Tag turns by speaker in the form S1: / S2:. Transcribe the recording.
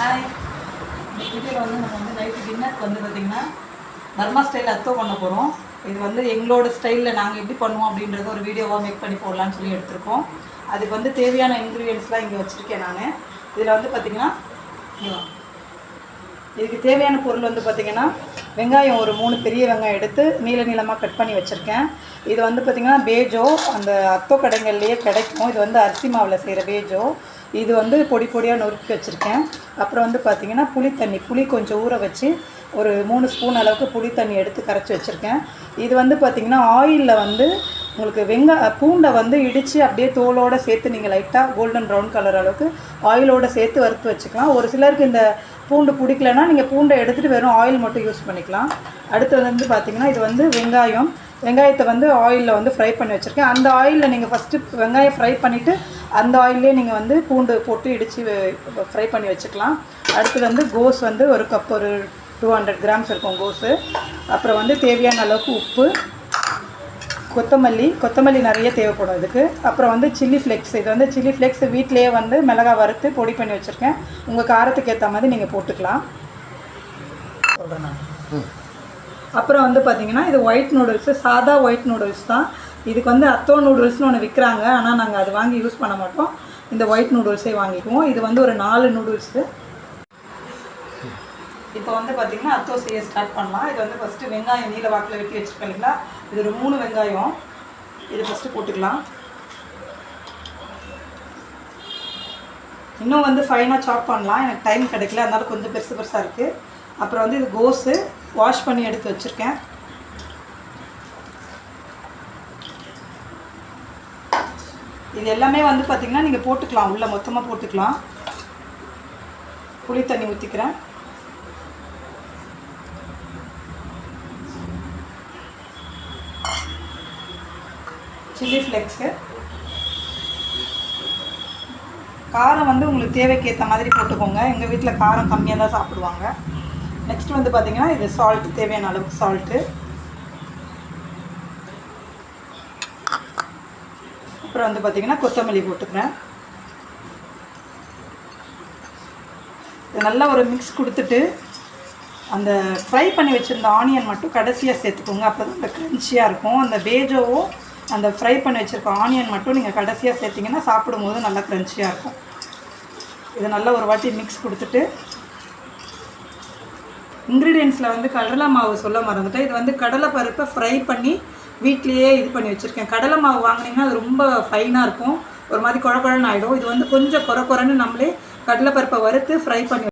S1: Hi, இந்த வீடியோவில் வந்து நம்ம வந்து நைட்டு டின்னருக்கு வந்து பார்த்திங்கன்னா பர்மா ஸ்டைல் அத்தோ பண்ண போகிறோம். இது வந்து எங்களோட ஸ்டைலில் நாங்கள் எப்படி பண்ணுவோம் அப்படின்றத ஒரு வீடியோவாக மேக் பண்ணி போடலான்னு சொல்லி எடுத்திருக்கோம். அதுக்கு வந்து தேவையான இன்க்ரீடியன்ஸ்லாம் இங்கே வச்சுருக்கேன் நான். இதில் வந்து பார்த்திங்கன்னா இதுக்கு தேவையான பொருள் வந்து பார்த்திங்கன்னா வெங்காயம் ஒரு 3 பெரிய வெங்காயம் எடுத்து நீளமாக கட் பண்ணி வச்சுருக்கேன். இது வந்து பார்த்திங்கன்னா பேஜோ, அந்த அத்தோ கடைகள்லேயே கிடைக்கும். இது வந்து அரிசி மாவில் செய்கிற பேஜோ. இது வந்து பொடி பொடியாக நொறுக்கி வச்சுருக்கேன். அப்புறம் வந்து பார்த்திங்கன்னா புளி கொஞ்சம் ஊற வச்சு ஒரு 3 ஸ்பூன் அளவுக்கு புளி தண்ணி எடுத்து கரைச்சி வச்சுருக்கேன். இது வந்து பார்த்திங்கன்னா ஆயிலில் வந்து உங்களுக்கு பூண்டை வந்து இடித்து அப்படியே தோலோடு சேர்த்து நீங்கள் லைட்டாக கோல்டன் ப்ரௌன் கலர் அளவுக்கு ஆயிலோடு சேர்த்து வறுத்து வச்சுக்கலாம். ஒரு சிலருக்கு இந்த பூண்டு பிடிக்கலன்னா நீங்கள் பூண்டை எடுத்துகிட்டு வெறும் ஆயில் மட்டும் யூஸ் பண்ணிக்கலாம். அடுத்தது வந்து பார்த்திங்கன்னா இது வந்து வெங்காயத்தை வந்து ஆயிலில் வந்து ஃப்ரை பண்ணி வச்சுருக்கேன். அந்த ஆயிலில் நீங்கள் ஃபஸ்ட்டு வெங்காயம் ஃப்ரை பண்ணிவிட்டு அந்த ஆயிலே நீங்கள் வந்து பூண்டு போட்டு இடித்து ஃப்ரை பண்ணி வச்சுக்கலாம். அடுத்தது வந்து கோஸ் வந்து ஒரு கப் ஒரு 200 கிராம்ஸ் இருக்கும் கோஸு. அப்புறம் வந்து தேவையான அளவுக்கு உப்பு, கொத்தமல்லி நிறைய தேவைப்படும் இதுக்கு. அப்புறம் வந்து சில்லி ஃப்ளேக்ஸ். இது வந்து சில்லி ஃப்ளேக்ஸ் வீட்டிலேயே வந்து மிளகாய் வறுத்து பொடி பண்ணி வச்சுருக்கேன். உங்கள் காரத்துக்கு ஏற்ற மாதிரி நீங்கள் போட்டுக்கலாம். சொல்கிறேன் நான். அப்புறம் வந்து பார்த்திங்கன்னா இது ஒயிட் நூடுல்ஸு, சாதா ஒயிட் நூடுல்ஸ் தான். இதுக்கு வந்து அத்தோ நூடுல்ஸ்னு ஒன்று விற்கிறாங்க, ஆனால் நாங்கள் அது வாங்கி யூஸ் பண்ண மாட்டோம். இந்த ஒயிட் நூடுல்ஸே வாங்கிக்குவோம். இது வந்து ஒரு 4 நூடுல்ஸு. இப்போ வந்து பார்த்திங்கன்னா அத்தோ செய்ய ஸ்டார்ட் பண்ணலாம். இது வந்து ஃபஸ்ட்டு வெங்காயம் நீல வாக்கில் வெட்டி வச்சுருக்கேன் இல்லைங்களா, இது ஒரு 3 வெங்காயம். இது ஃபஸ்ட்டு போட்டுக்கலாம். இன்னும் வந்து ஃபைனாக சாப் பண்ணலாம், எனக்கு டைம் கிடைக்கல, அதனால கொஞ்சம் பெருசாக இருக்குது. அப்புறம் வந்து இது கோஸு வாஷ் பண்ணி எடுத்து வச்சுருக்கேன். இது எல்லாமே வந்து பார்த்திங்கன்னா நீங்கள் போட்டுக்கலாம், உள்ளே மொத்தமாக போட்டுக்கலாம். புளி தண்ணி ஊற்றிக்கிறேன். சில்லி ஃப்ளேக்ஸு, காரம் வந்து உங்களுக்கு தேவைக்கு ஏற்ற மாதிரி போட்டுக்கோங்க. எங்கள் வீட்டில் காரம் கம்மியாக தான் சாப்பிடுவாங்க. நெக்ஸ்ட் வந்து பார்த்திங்கன்னா இது சால்ட்டு, தேவையான அளவுக்கு சால்ட்டு. அப்புறம் வந்து பார்த்திங்கன்னா கொத்தமல்லி போட்டுக்கிறேன். இது நல்லா ஒரு மிக்ஸ் கொடுத்துட்டு அந்த ஃப்ரை பண்ணி வச்சுருந்த ஆனியன் மட்டும் கடைசியாக சேர்த்துக்கோங்க. அப்போ தான் அந்த க்ரன்ச்சியாக இருக்கும். அந்த பேஜோவும் அந்த ஃப்ரை பண்ணி வச்சுருக்க ஆனியன் மட்டும் நீங்கள் கடைசியாக சேர்த்திங்கன்னா சாப்பிடும்போது நல்லா க்ரன்ச்சியாக இருக்கும். இது நல்லா ஒரு வாட்டி மிக்ஸ் கொடுத்துட்டு இன்க்ரீடியன்ஸில் வந்து கடலை மாவு சொல்ல மறந்துட்டேன். இது வந்து கடலை பருப்பை ஃப்ரை பண்ணி வீட்லேயே இது பண்ணி வச்சுருக்கேன். கடலை மாவு வாங்கினீங்கன்னா அது ரொம்ப ஃபைனாக இருக்கும், ஒரு மாதிரி குழன்னு ஆகிடும். இது வந்து கொஞ்சம் குறைன்னு நம்மளே கடலை பருப்பை வறுத்து ஃப்ரை பண்ணி